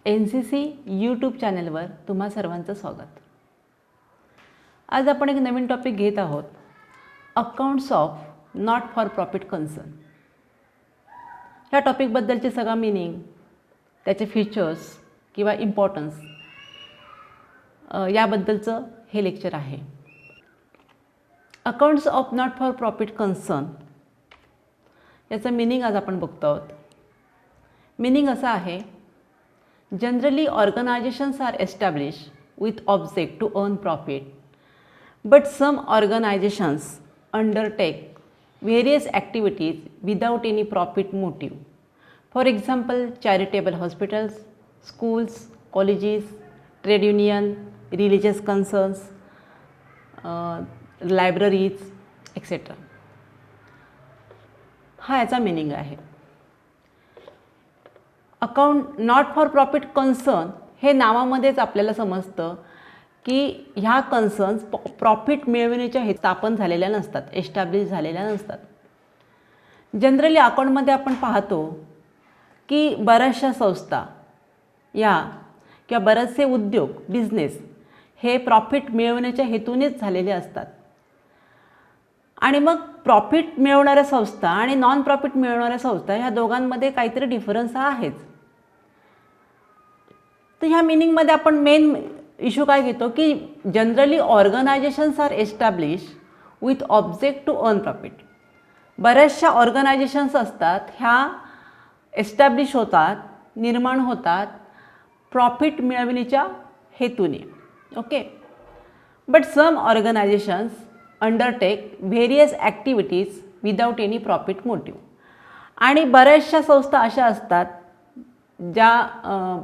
NCC YouTube चॅनलवर तुम्हा सर्वांचं स्वागत. आज आपण एक नवीन टॉपिक घेत आहोत, accounts of not for profit concern. ह्या टॉपिकबद्दलचे सगळा मीनिंग, त्याचे फीचर्स किंवा इम्पॉर्टन्स याबद्दलचं हे लेक्चर आहे. Accounts of not for profit concern याचं मीनिंग आज आपण बघतो आहोत. मीनिंग असं आहे, generally organizations are established with object to earn profit, but some organizations undertake various activities without any profit motive. For example, charitable hospitals, schools, colleges, trade union, religious concerns, libraries, etc. हा याचा meaning आहे. Account not for profit concern हे नावामध्येच आपल्याला समजतं की ह्या concerns profit मिळविण्याच्या हे स्थापन झालेल्या नसतात, एस्टॅब्लिश झालेल्या नसतात. जनरली अकाउंटमध्ये आपण पाहतो की बऱ्याचशा संस्था या किंवा बरेचसे उद्योग, बिझनेस हे प्रॉफिट मिळवण्याच्या हेतूनेच झालेले असतात. आणि मग प्रॉफिट मिळवणाऱ्या संस्था आणि नॉन प्रॉफिट मिळवणाऱ्या संस्था ह्या दोघांमध्ये काहीतरी डिफरन्स हा आहेच. तर ह्या मिनिंगमध्ये आपण मेन इश्यू काय घेतो की generally organisations are establish with object to earn profit. बऱ्याचशा ऑर्गनायझेशन्स असतात, ह्या एस्टॅब्लिश होतात, निर्माण होतात प्रॉफिट मिळविण्याच्या हेतूने. Okay. But some organisations undertake various activities without any profit motive. आणि बऱ्याचशा संस्था अशा असतात ज्या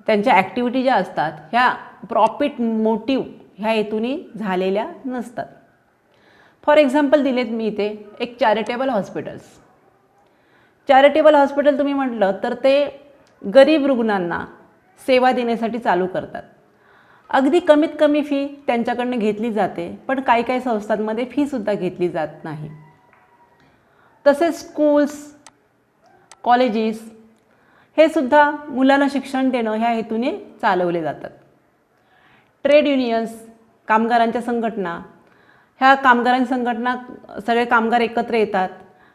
त्यांच्या ॲक्टिव्हिटी ज्या असतात ह्या प्रॉफिट मोटिव्ह ह्या हेतूने झालेल्या नसतात. फॉर एक्झाम्पल दिलेत मी इथे एक चॅरिटेबल हॉस्पिटल्स. चॅरिटेबल हॉस्पिटल तुम्ही म्हटलं तर ते गरीब रुग्णांना सेवा देण्यासाठी चालू करतात. अगदी कमीत कमी फी त्यांच्याकडनं घेतली जाते, पण काही काही संस्थांमध्ये फीसुद्धा घेतली जात नाही. तसेच स्कूल्स, कॉलेजेस हे सुद्धा मुलांना शिक्षण देणं ह्या हेतूने चालवले जातात. ट्रेड युनियन्स, कामगारांच्या संघटना, ह्या कामगारांच्या संघटना सगळे कामगार एकत्र येतात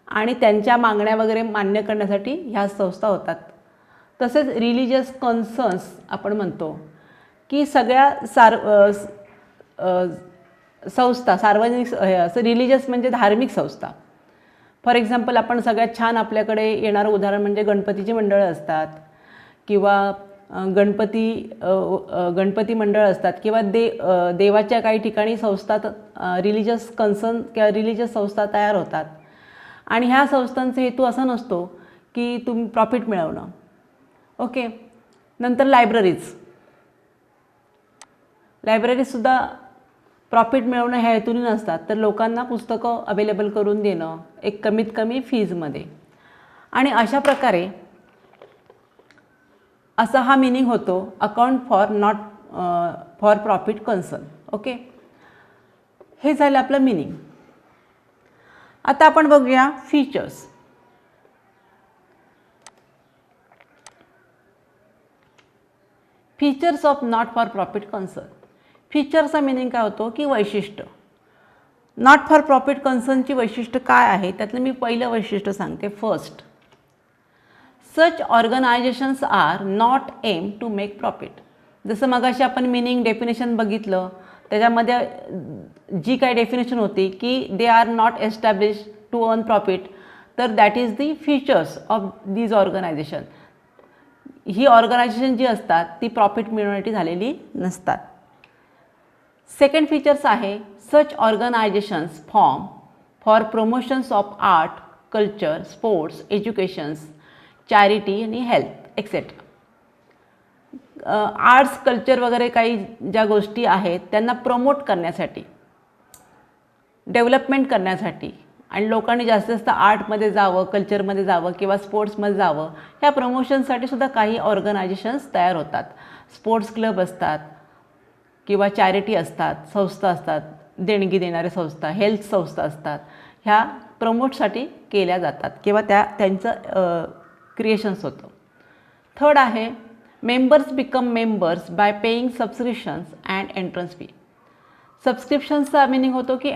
आणि त्यांच्या मागण्या वगैरे मान्य करण्यासाठी ह्या संस्था होतात. तसेच रिलिजियस कन्सर्न्स आपण म्हणतो की सगळ्या संस्था, सार्वजनिक रिलिजियस म्हणजे धार्मिक संस्था. फॉर एक्झाम्पल आपण सगळ्यात छान आपल्याकडे येणारं उदाहरण म्हणजे गणपतीची मंडळं असतात किंवा गणपती मंडळ असतात किंवा देवाच्या काही ठिकाणी संस्था, रिलिजियस कन्सर्न किंवा रिलिजियस संस्था तयार होतात. आणि ह्या संस्थांचा हेतू असा नसतो की तुम्ही प्रॉफिट मिळवणं. ओके. नंतर लायब्ररीजसुद्धा प्रॉफिट मिळवणं ह्या हेतूने नसतात, तर लोकांना पुस्तकं अवेलेबल करून देणं एक कमीत कमी फीजमध्ये. आणि अशा प्रकारे असा हा मिनिंग होतो account for not for profit concern. Okay. हे झालं आपलं मिनिंग. आता आपण बघूया features. Features of not for profit concern. फीचरचा मिनिंग काय होतो की वैशिष्ट्य. नॉट फॉर प्रॉफिट कन्सर्नची वैशिष्ट्य काय आहे त्यातलं मी पहिलं वैशिष्ट्य सांगते. First, such organisations are not aim to make profit. जसं मगाशी आपण मिनिंग डेफिनेशन बघितलं, त्याच्यामध्ये जी काय डेफिनेशन होती की they are not establish to earn profit, तर that is the features of these organisation. ही ऑर्गनायझेशन जी असतात ती प्रॉफिट मिळवण्यासाठी झालेली नसतात. सेकंड फीचर्स आहे, such organisations form for promotions of art, culture, sports, educations, charity आणि हेल्थ एक्सेट्रा. आर्ट्स, कल्चर वगैरे काही ज्या गोष्टी आहेत त्यांना प्रमोट करण्यासाठी, डेव्हलपमेंट करण्यासाठी आणि लोकांनी जास्तीत जास्त आर्टमध्ये जावं, कल्चरमध्ये जावं किंवा स्पोर्ट्समध्ये जावं, ह्या प्रमोशनसाठी सुद्धा काही ऑर्गनायझेशन्स तयार होतात. स्पोर्ट्स क्लब असतात किंवा चॅरिटी असतात, संस्था असतात, देणगी देणाऱ्या संस्था, हेल्थ संस्था असतात, ह्या प्रमोटसाठी केल्या जातात किंवा त्यांचं क्रिएशन्स होतं. थर्ड आहे members become members by paying subscriptions and entrance fee. सबस्क्रिप्शन्सचा मिनिंग होतो की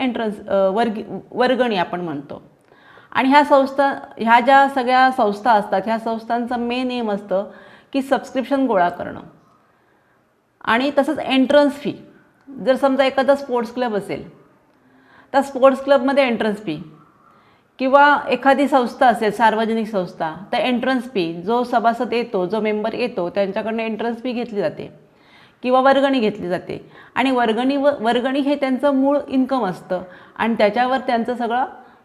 वर्गणी आपण म्हणतो. आणि ह्या ज्या सगळ्या संस्था असतात ह्या संस्थांचं मेन एम असतं की सबस्क्रिप्शन गोळा करणं. आणि तसंच एंट्रन्स फी, जर समजा एखादा स्पोर्ट्स क्लब असेल तर स्पोर्ट्स क्लबमध्ये एंट्रन्स फी, किंवा एखादी संस्था असेल सार्वजनिक संस्था तर एंट्रन्स फी, जो सभासद येतो जो मेंबर येतो त्यांच्याकडनं एंट्रन्स फी घेतली जाते किंवा वर्गणी घेतली जाते. आणि वर्गणी हे त्यांचं मूळ इन्कम असतं आणि त्याच्यावर त्यांचं सगळं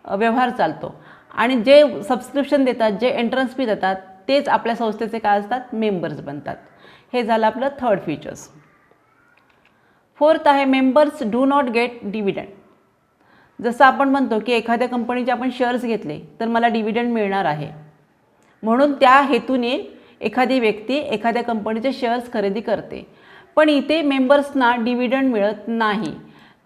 व्यवहार चालतो. आणि जे सबस्क्रिप्शन देतात, जे एंट्रन्स फी देतात तेच आपल्या संस्थेचे काय असतात, मेंबर्स बनतात. हे झालं आपलं थर्ड फीचर्स. फोर्थ आहे members do not get dividend. जसं आपण म्हणतो की एखाद्या कंपनीचे आपण शेअर्स घेतले तर मला डिव्हिडंड मिळणार आहे, म्हणून त्या हेतूने एखादी व्यक्ती एखाद्या कंपनीचे शेअर्स खरेदी करते. पण इथे मेंबर्सना डिव्हिडंड मिळत नाही,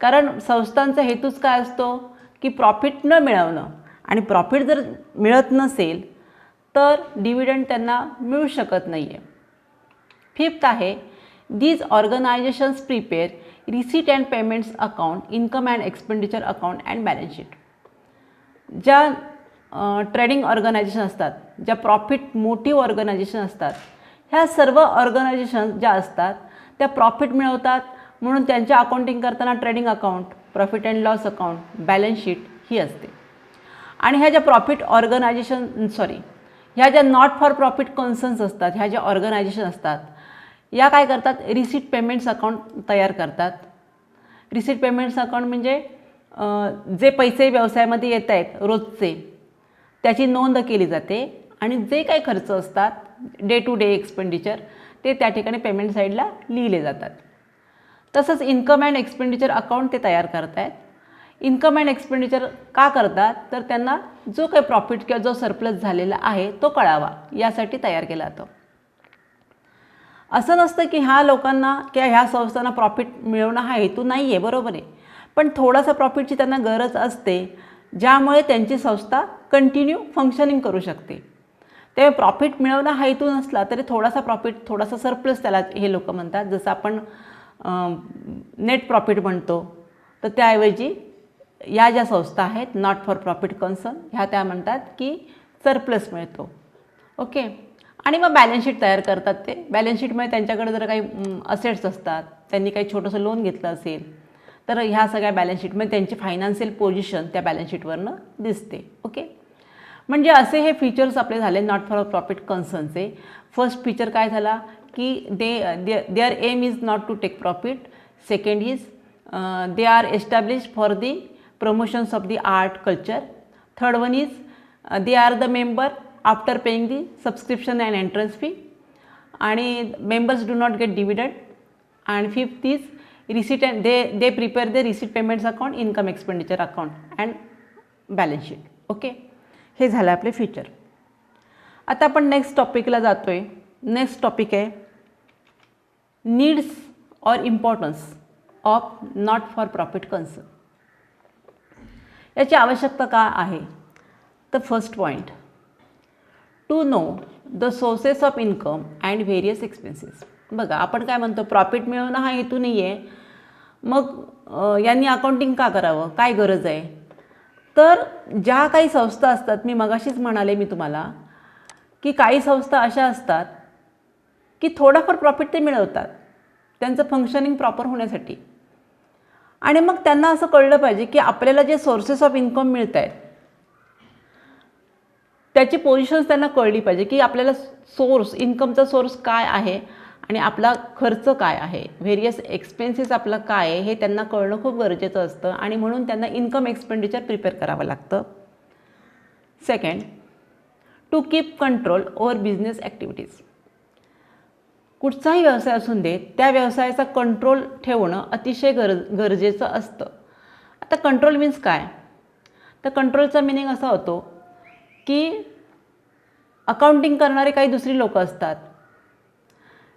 कारण संस्थांचा हेतूच काय असतो की प्रॉफिट न मिळवणं. आणि प्रॉफिट जर मिळत नसेल तर डिव्हिडंड त्यांना मिळू शकत नाही आहे. फिफ्थ आहे these organisations prepare receipt and payments account, income and expenditure account and balance sheet. ज्या ट्रेडिंग ऑर्गनायझेशन असतात, ज्या प्रॉफिट मोटिव्ह ऑर्गनायझेशन असतात, ह्या सर्व ऑर्गनायझेशन ज्या असतात त्या प्रॉफिट मिळवतात, म्हणून त्यांच्या अकाउंटिंग करताना trading account, profit and loss account, balance sheet ही असते. आणि ह्या ज्या प्रॉफिट ऑर्गनायझेशन ह्या ज्या नॉट फॉर प्रॉफिट कन्सर्न्स असतात, ह्या ज्या ऑर्गनायझेशन असतात या काय करतात, रिसीट पेमेंट्स अकाउंट तयार करतात. रिसीट पेमेंट्स अकाउंट म्हणजे जे पैसे व्यवसायामध्ये येत आहेत रोजचे त्याची नोंद केली जाते आणि जे काही खर्च असतात डे टू डे एक्सपेंडिचर ते त्या ठिकाणी पेमेंट साईडला लिहिले जातात. तसंच इन्कम अँड एक्सपेंडिचर अकाउंट ते तयार करत आहेत. इन्कम अँड एक्सपेंडिचर का करतात, तर त्यांना जो काही प्रॉफिट किंवा जो सरप्लस झालेला आहे तो कळावा यासाठी तयार केला जातो. असं नसतं की ह्या लोकांना किंवा ह्या संस्थांना प्रॉफिट मिळवणं हा हेतू नाही आहे, बरोबर आहे, पण थोडासा प्रॉफिटची त्यांना गरज असते ज्यामुळे त्यांची संस्था कंटिन्यू फंक्शनिंग करू शकते. त्यामुळे प्रॉफिट मिळवणं हा हेतू नसला तरी थोडासा प्रॉफिट, थोडासा सरप्लस त्याला हे लोक म्हणतात. जसं आपण नेट प्रॉफिट म्हणतो, तर त्याऐवजी या ज्या संस्था आहेत नॉट फॉर प्रॉफिट कन्सर्न ह्या त्या म्हणतात की सरप्लस मिळतो. ओके. आणि मग बॅलन्स शीट तयार करतात ते. बॅलन्स शीटमध्ये त्यांच्याकडे जर काही असेट्स असतात, त्यांनी काही छोटंसं लोन घेतलं असेल तर ह्या सगळ्या बॅलन्स शीटमध्ये त्यांची फायनान्शियल पोझिशन त्या बॅलन्स शीटवरनं दिसते. ओके. म्हणजे असे हे फीचर्स आपले झाले नॉट फॉर प्रॉफिट कन्सर्नचे. फर्स्ट फीचर काय झाला की there aim is not to take profit. Second is they are established for the promotions of the art culture. Third one is they are the member after paying the subscription and entrance fee. आणि members do not get dividend. आणि fifth is receipt and they prepare the receipt payments account, income expenditure account and balance sheet. Okay. हे झालं आपले feature. आता आपण next टॉपिकला जातो आहे. नेक्स्ट टॉपिक आहे needs or importance of not for profit concern. याची आवश्यकता का आहे, तर first point to know the sources of income and various expenses. बघा आपण काय म्हणतो, प्रॉफिट मिळवणं हा हेतू नाही आहे, मग यांनी अकाउंटिंग का करावं, काय गरज आहे. तर ज्या काही संस्था असतात, मी मगाशीच म्हणाले मी तुम्हाला की काही संस्था अशा असतात की थोडाफार प्रॉफिट ते मिळवतात त्यांचं फंक्शनिंग प्रॉपर होण्यासाठी. आणि मग त्यांना असं कळलं पाहिजे की आपल्याला जे सोर्सेस ऑफ इन्कम मिळत आहेत त्याची पोझिशन्स त्यांना कळली पाहिजे की आपल्याला सोर्स, इन्कमचा सोर्स काय आहे आणि आपला खर्च काय आहे, व्हेरियस एक्सपेन्सेस आपला काय आहे हे त्यांना कळणं खूप गरजेचं असतं. आणि म्हणून त्यांना इन्कम एक्सपेंडिचर प्रिपेअर करावं लागतं. Second, to keep control over business activities. कुठचाही व्यवसाय असून दे त्या व्यवसायाचा कंट्रोल ठेवणं अतिशय गरजेचं असतं. आता कंट्रोल मीन्स काय, तर कंट्रोलचा मिनिंग असा होतो की अकाउंटिंग करणारे काही दुसरी लोक असतात,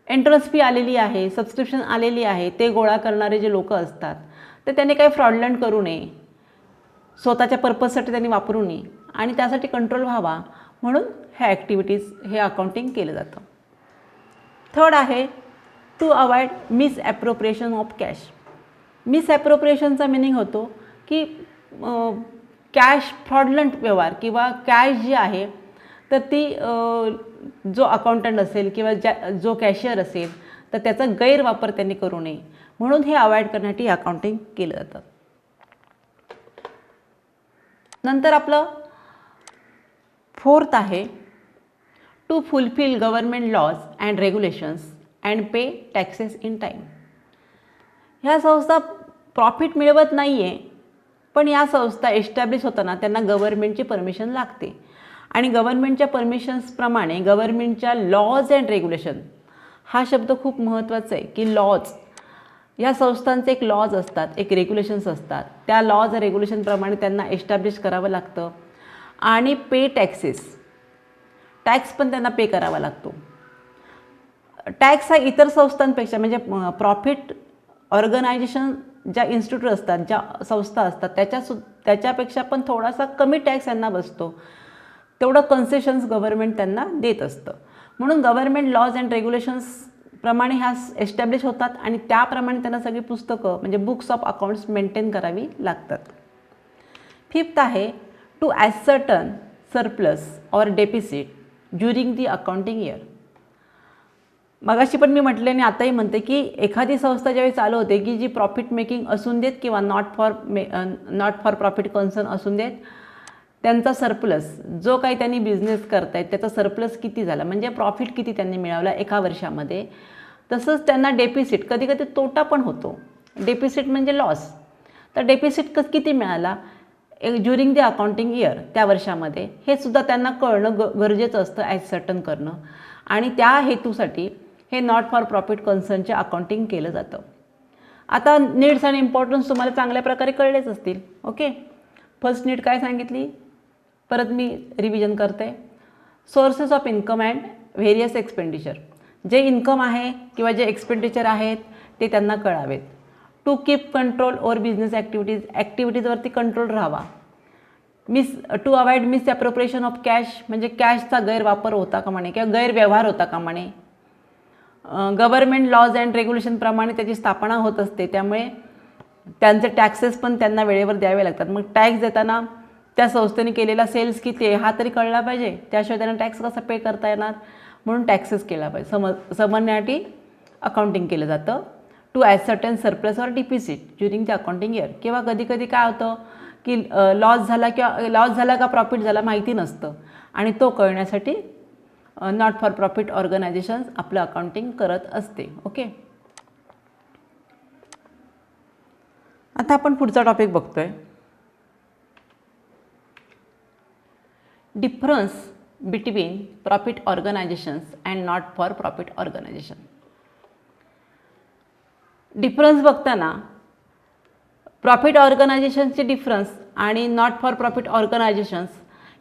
एंट्रन्स फी आलेली आहे, सबस्क्रिप्शन आलेली आहे, ते गोळा करणारे जे लोक असतात तर त्यांनी काही फ्रॉडलंट करू नये, स्वतःच्या पर्पजसाठी त्यांनी वापरू नये आणि त्यासाठी कंट्रोल व्हावा म्हणून ह्या ॲक्टिव्हिटीज हे अकाउंटिंग केलं जातं. थर्ड आहे to avoid misappropriation of cash. मिसॲप्रोप्रिएशनचा मिनिंग होतो की कॅश फ्रॉडलंट व्यवहार किंवा कॅश जी आहे तर ती जो अकाउंटंट असेल किंवा जो कॅशियर असेल तर त्याचा गैरवापर त्यांनी करू नये, म्हणून हे अवॉइड करण्यासाठी अकाउंटिंग केलं जातं. नंतर आपलं फोर्थ आहे to fulfil government laws and regulations and pay taxes in time. ह्या संस्था प्रॉफिट मिळवत नाही आहे, पण या संस्था एस्टॅब्लिश होताना त्यांना गव्हर्नमेंटची परमिशन लागते आणि गव्हर्नमेंटच्या परमिशन्सप्रमाणे गव्हर्नमेंटच्या लॉज अँड रेग्युलेशन, हा शब्द खूप महत्त्वाचा आहे की लॉज, या संस्थांचे एक लॉज असतात, एक रेग्युलेशन्स असतात, त्या लॉज रेग्युलेशनप्रमाणे त्यांना एस्टॅब्लिश करावं लागतं आणि पे टॅक्सेस, टॅक्स पण त्यांना पे करावा लागतो. टॅक्स हा इतर संस्थांपेक्षा म्हणजे प्रॉफिट ऑर्गनायझेशन ज्या इन्स्टिट्यूट असतात, ज्या संस्था असतात त्याच्यापेक्षा पण थोडासा कमी टॅक्स यांना बसतो, तेवढं कन्सेशन्स गव्हर्नमेंट त्यांना देत असतं. म्हणून गव्हर्नमेंट लॉज अँड रेग्युलेशन्स प्रमाणे ह्या एस्टॅब्लिश होतात आणि त्याप्रमाणे त्यांना सगळी पुस्तकं म्हणजे बुक्स ऑफ अकाउंट्स मेंटेन करावी लागतात. फिफ्थ आहे to ascertain surplus or deficit during the accounting year. मगाशी पण मी म्हटले आणि आताही म्हणते की एखादी संस्था ज्यावेळी चालू होते की जी प्रॉफिट मेकिंग असून देत किंवा नॉट फॉर प्रॉफिट कन्सर्न असून देत, त्यांचा सरप्लस जो काही त्यांनी बिझनेस करतायत त्याचा सरप्लस किती झाला म्हणजे प्रॉफिट किती त्यांनी मिळवला एका वर्षामध्ये, तसंच त्यांना डेफिसिट, कधी कधी तोटा पण होतो, डेफिसिट म्हणजे लॉस, तर डेफिसिट किती मिळाला ड्युरिंग द अकाउंटिंग इयर त्या वर्षामध्ये, हे सुद्धा त्यांना कळणं गरजेचं असतं, ॲसर्टन करणं, आणि त्या हेतूसाठी हे नॉट फॉर प्रॉफिट कन्सर्नचे अकाउंटिंग केलं जातं. आता नीड्स आणि इम्पॉर्टन्स तुम्हाला चांगल्या प्रकारे कळलेच असतील. ओके, फर्स्ट नीड काय सांगितली, परत मी रिव्हिजन करते. Sources of income and various expenditure, जे इन्कम आहे किंवा जे एक्सपेंडिचर आहेत ते त्यांना कळावेत. To keep control over business ॲक्टिव्हिटीजवरती कंट्रोल राहावा. To avoid misappropriation of cash, म्हणजे कॅशचा गैरवापर होता कामा नये किंवा गैरव्यवहार होता कामा नये. गव्हर्नमेंट लॉज अँड रेग्युलेशनप्रमाणे त्याची स्थापना होत असते, त्यामुळे त्यांचे टॅक्सेस पण त्यांना वेळेवर द्यावे लागतात. मग टॅक्स देताना त्या संस्थेने केलेला सेल्स किती आहे हा तरी कळला पाहिजे, त्याशिवाय त्यांना टॅक्स कसा पे करता येणार, म्हणून टॅक्सेस केला पाहिजे. समजण्यासाठी अकाउंटिंग केलं जातं. To ascertain surplus or deficit during the accounting year, किंवा कधी कधी काय होतं की लॉस झाला का प्रॉफिट झाला माहिती नसतं, आणि तो कळण्यासाठी नॉट फॉर प्रॉफिट ऑर्गनायझेशन्स आपलं अकाउंटिंग करत असते. ओके, आता आपण पुढचा टॉपिक बघतोय, difference between profit organisations and not for profit organisation. Difference बघताना प्रॉफिट ऑर्गनायझेशनचे डिफरन्स आणि नॉट फॉर प्रॉफिट ऑर्गनायझेशन्स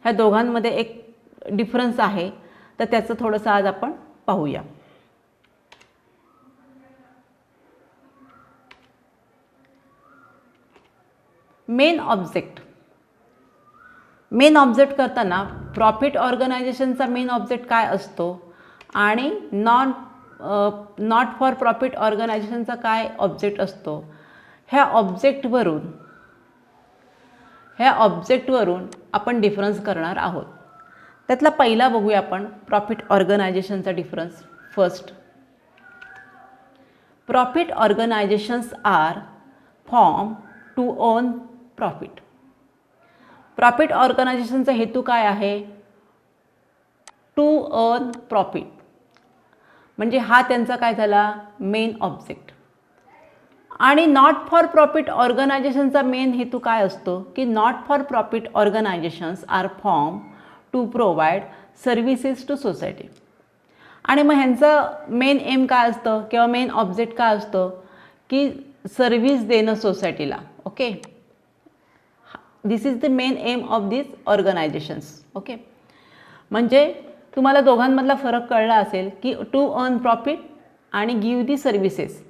ह्या दोघांमध्ये एक डिफरन्स आहे, तर त्याचं थोडंसं आज आपण पाहूया. मेन ऑब्जेक्ट करताना प्रॉफिट ऑर्गनायझेशनचा मेन ऑब्जेक्ट काय असतो आणि नॉट फॉर प्रॉफिट ऑर्गनायझेशनचा काय ऑब्जेक्ट असतो, ह्या ऑब्जेक्टवरून आपण डिफरन्स करणार आहोत. त्यातला पहिला बघूया आपण, प्रॉफिट ऑर्गनायझेशनचा difference. First, profit organisations are form to earn profit. Profit ऑर्गनायझेशनचा हेतू काय आहे, टू अर्न प्रॉफिट, म्हणजे हा त्यांचा काय झाला मेन ऑब्जेक्ट. आणि नॉट फॉर प्रॉफिट ऑर्गनायझेशनचा मेन हेतू काय असतो की not for profit organisations are form to provide services to society. आणि मग ह्यांचं मेन एम काय असतं किंवा मेन ऑब्जेक्ट काय असतं की सर्व्हिस देणं सोसायटीला. Okay, this is the main M of this organisations. Okay, म्हणजे तुम्हाला दोघांमधला फरक कळला असेल की टू अर्न प्रॉफिट आणि गिव्ह दी सर्व्हिसेस,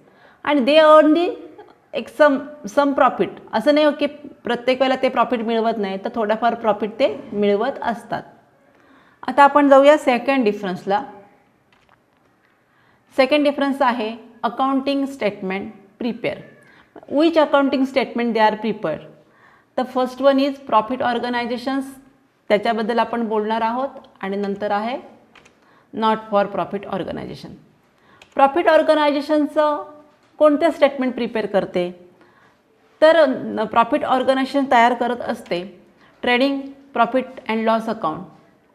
आणि दे अर्न दी एक सम प्रॉफिट. असं नाही की प्रत्येक वेळेला ते प्रॉफिट मिळवत नाही, तर थोडाफार प्रॉफिट ते मिळवत असतात. आता आपण जाऊया सेकंड डिफरन्सला. सेकंड डिफरन्स आहे accounting statement prepare. Which accounting statement they are prepared. The first one is profit organisations, त्याच्याबद्दल आपण बोलणार आहोत. आणि नंतर आहे not for profit organisation. Profit ऑर्गनायझेशनचं कोणत्या स्टेटमेंट प्रिपेअर करते, तर प्रॉफिट ऑर्गनायझेशन तयार करत असते trading, profit and loss account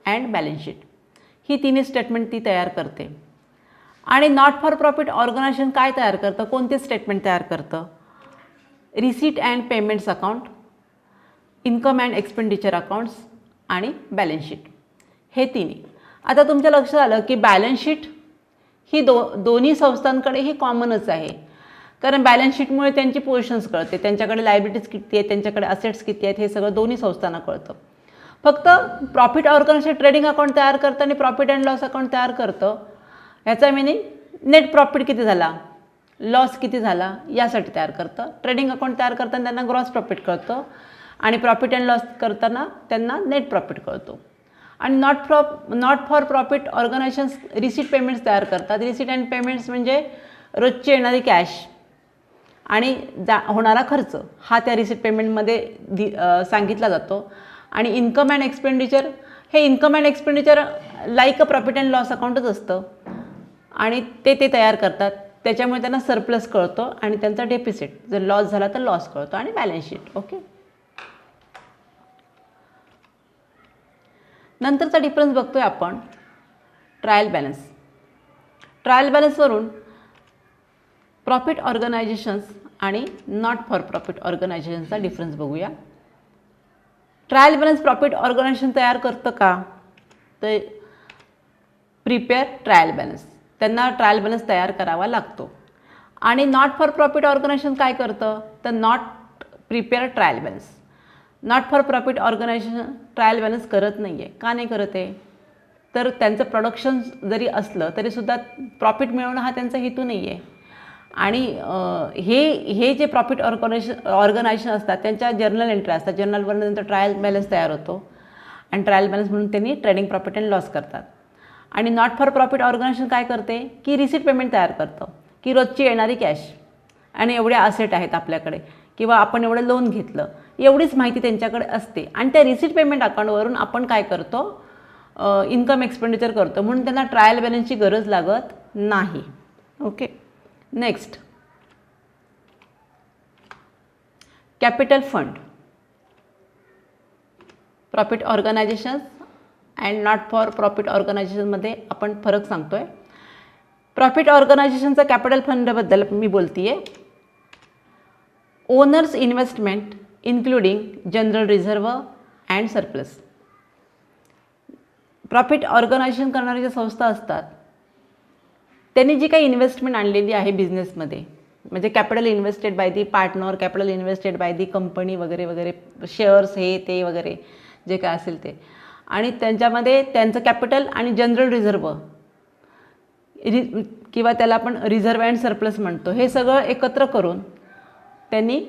and balance sheet, ही तिन्ही स्टेटमेंट ती तयार करते. आणि नॉट फॉर प्रॉफिट ऑर्गनायझेशन काय तयार करतं, कोणते स्टेटमेंट तयार करतं, receipt and payments account, income and expenditure accounts आणि बॅलन्स शीट, हे तिन्ही. आता तुमच्या लक्षात आलं की बॅलन्स शीट ही दोन्ही संस्थांकडे ही कॉमनच आहे, कारण बॅलन्स शीटमुळे त्यांची पोझिशन्स कळते, त्यांच्याकडे लायबिलिटीज किती आहेत, त्यांच्याकडे असेट्स किती आहेत, हे सगळं दोन्ही संस्थांना कळतं. फक्त प्रॉफिट ऑर्गनायझेशन ट्रेडिंग अकाउंट तयार करतं आणि प्रॉफिट अँड लॉस अकाउंट तयार करतं. ह्याचा मिनिंग नेट प्रॉफिट किती झाला, लॉस किती झाला यासाठी तयार करतं. ट्रेडिंग अकाउंट तयार करताना त्यांना ग्रॉस प्रॉफिट कळतं आणि प्रॉफिट अँड लॉस करताना त्यांना नेट प्रॉफिट कळतो. आणि not for profit organisations receipt payments तयार करतात. रिसीट अँड पेमेंट्स म्हणजे रोजची येणारी कॅश आणि होणारा खर्च हा त्या रिसीट पेमेंटमध्ये सांगितला जातो. आणि इन्कम अँड एक्सपेंडिचर, हे income and expenditure like a profit and loss अकाउंटच असतं आणि ते तयार करतात. त्याच्यामुळे त्यांना सरप्लस कळतो आणि त्यांचा डेफिसिट, जर लॉस झाला तर लॉस कळतो आणि बॅलन्स शीट. ओके. नंतरचा डिफरन्स बघतोय आपण ट्रायल बॅलन्स. ट्रायल बॅलन्सवरून प्रॉफिट ऑर्गनायझेशन्स आणि नॉट फॉर प्रॉफिट ऑर्गनायझेशनचा डिफरन्स बघूया. ट्रायल बॅलन्स प्रॉफिट ऑर्गनायझेशन तयार करतं का, तर प्रिपेअर ट्रायल बॅलन्स, त्यांना ट्रायल बॅलन्स तयार करावा लागतो. आणि नॉट फॉर प्रॉफिट ऑर्गनायझेशन काय करतं, तर not prepare trial balance. Not for profit organisation trial balance करत नाही आहे. का नाही करत आहे, तर त्यांचं प्रोडक्शन जरी असलं तरीसुद्धा प्रॉफिट मिळवणं हा त्यांचा हेतू नाही आहे. आणि हे जे प्रॉफिट ऑर्गनायझेशन असतात त्यांच्या जर्नल एंट्री असतात, जर्नलवरून त्यांचा ट्रायल बॅलन्स तयार होतो आणि ट्रायल बॅलन्स म्हणून त्यांनी ट्रेडिंग प्रॉफिट अँड लॉस करतात. आणि नॉट फॉर प्रॉफिट ऑर्गनायझेशन काय करते की रिसीट पेमेंट तयार करतं, की रोजची येणारी कॅश आणि एवढ्या असेट आहेत आपल्याकडे किंवा आपण एवढं लोन घेतलं, एवढीच माहिती त्यांच्याकडे असते. आणि त्या रिसीट पेमेंट अकाउंटवरून आपण काय करतो, इन्कम एक्सपेंडिचर करतो, म्हणून त्यांना ट्रायल बॅलन्सची गरज लागत नाही. Okay. Next, capital fund. Profit organisations and not for profit ऑर्गनायझेशनमध्ये आपण फरक सांगतोय. प्रॉफिट ऑर्गनायझेशनचा कॅपिटल फंडबद्दल मी बोलते आहे. Owners investment including general reserve and surplus. Profit organisation करणाऱ्या ज्या संस्था असतात त्यांनी जी काही इन्व्हेस्टमेंट आणलेली आहे बिझनेसमध्ये, म्हणजे capital invested by the partner, capital invested by the company वगैरे वगैरे, शेअर्स हे ते वगैरे जे काय असेल ते, आणि त्यांच्यामध्ये त्यांचं कॅपिटल आणि जनरल रिझर्व किंवा त्याला आपण रिझर्व अँड सरप्लस म्हणतो, हे सगळं एकत्र करून त्यांनी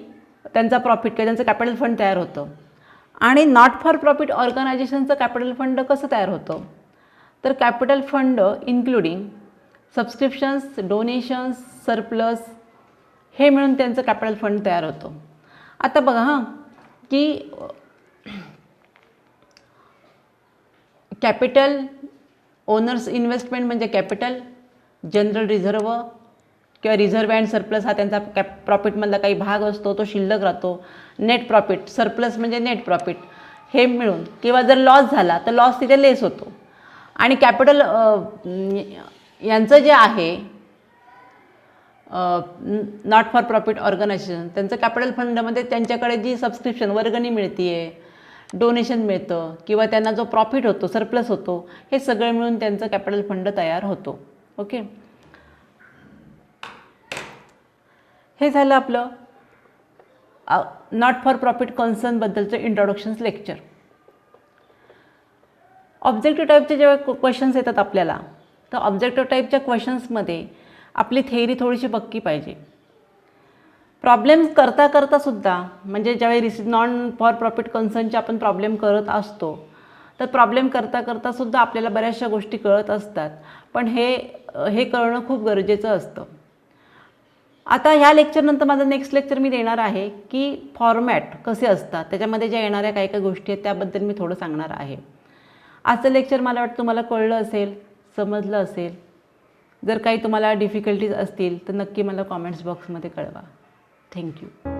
त्यांचा प्रॉफिट किंवा त्यांचं कॅपिटल फंड तयार होतं. आणि नॉट फॉर प्रॉफिट ऑर्गनायझेशनचं कॅपिटल फंड कसं तयार होतं, तर capital fund including subscriptions, donations, surplus हे मिळून त्यांचं कॅपिटल फंड तयार होतं. आता बघा की कॅपिटल, ओनर्स इन्व्हेस्टमेंट म्हणजे कॅपिटल, जनरल रिझर्व किंवा रिझर्व अँड सरप्लस हा त्यांचा प्रॉफिटमधला काही भाग असतो, तो शिल्लक राहतो. नेट प्रॉफिट, सरप्लस म्हणजे नेट प्रॉफिट, हे मिळून किंवा जर लॉस झाला तर लॉस तिथे लेस होतो. आणि कॅपिटल यांचं जे आहे नॉट फॉर प्रॉफिट ऑर्गनायझेशन, त्यांचं कॅपिटल फंडमध्ये त्यांच्याकडे जी सबस्क्रिप्शन वर्गणी मिळते आहे, डोनेशन मिळतं किंवा त्यांना जो प्रॉफिट होतो, सरप्लस होतो, हे सगळं मिळून त्यांचं कॅपिटल फंड तयार होतो. ओके. हे झालं आपलं नॉट फॉर प्रॉफिट कन्सर्नबद्दलचं इंट्रोडक्शन्स लेक्चर. ऑब्जेक्टिव्ह टाईपचे जेव्हा क्वेश्चन्स येतात आपल्याला, तर ऑब्जेक्टिव्ह टाईपच्या क्वेश्चन्समध्ये आपली थेअरी थोडीशी पक्की पाहिजे. प्रॉब्लेम्स करता करता सुद्धा, म्हणजे ज्यावेळी नॉन फॉर प्रॉफिट कन्सर्नचे आपण प्रॉब्लेम करत असतो तर प्रॉब्लेम करता करता सुद्धा आपल्याला बऱ्याचशा गोष्टी कळत असतात, पण हे कळणं खूप गरजेचं असतं. आता ह्या लेक्चरनंतर माझं नेक्स्ट लेक्चर मी देणार आहे की फॉर्मॅट कसे असतात, त्याच्यामध्ये ज्या येणाऱ्या काही काही गोष्टी आहेत त्याबद्दल मी थोडं सांगणार आहे. आजचं लेक्चर मला वाटतं तुम्हाला कळलं असेल, समजलं असेल. जर काही तुम्हाला डिफिकल्टीज असतील तर नक्की मला कॉमेंट्स बॉक्समध्ये कळवा. थँक्यू.